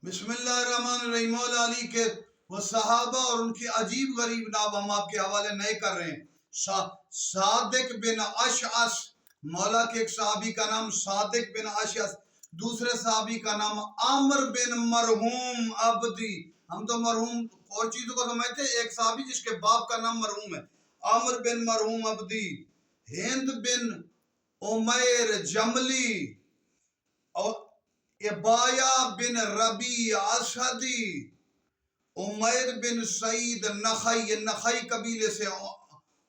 بسم اللہ الرحمن الرحیم۔ مولا علی کے وہ صحابہ اور ان کی عجیب غریب نام ہم آپ کے حوالے نہیں کر رہے ہیں۔ صادق بن اشعث، مولا کے ایک صحابی کا نام صادق بن اشعث، دوسرے صحابی کا نام عامر بن مرحوم عبدی۔ ہم تو مرحوم اور چیزوں کو سمجھتے ہیں، ایک صحابی جس کے باپ کا نام مرحوم ہے، عامر بن مرحوم عبدی، ہند بن عمیر جملی، اور ابایا بن ربی اسدی، عمیر بن سعید نخعی، یہ نخعی قبیلے سے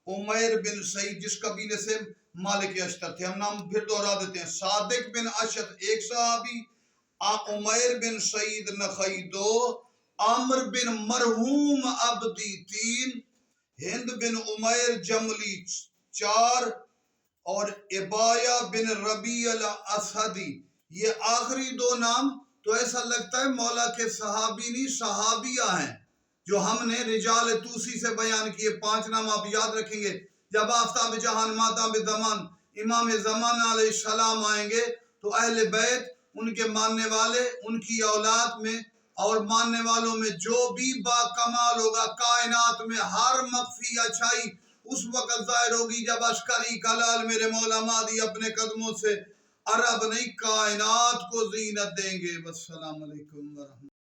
عمیر بن سعید جس قبیلے سے مالک اشتر تھے۔ ہم نام پھر دوہرا دیتے ہیں، صادق بن اشعث ایک صحابی، عمیر بن سعید نخعی دو، عامر بن مرحوم عبدی تین، ہند بن عمیر جملی چار، اور ابایا بن ربیع الاسدی۔ یہ آخری دو نام تو ایسا لگتا ہے مولا کے صحابی نہیں صحابیہ ہیں، جو ہم نے رجال توسی سے بیان کیے۔ پانچ نام آپ یاد رکھیں گے۔ جب آفتاب جہان ماتاب زمان امام زمان علیہ السلام آئیں گے تو اہل بیت، ان کے ماننے والے، ان کی اولاد میں اور ماننے والوں میں جو بھی با کمال ہوگا کائنات میں، ہر مخفی اچھائی اس وقت ظاہر ہوگی جب عسکری کلال میرے مولا مہدی اپنے قدموں سے عرب نہیں کائنات کو زینت دیں گے۔ والسلام علیکم ورحمۃ اللہ۔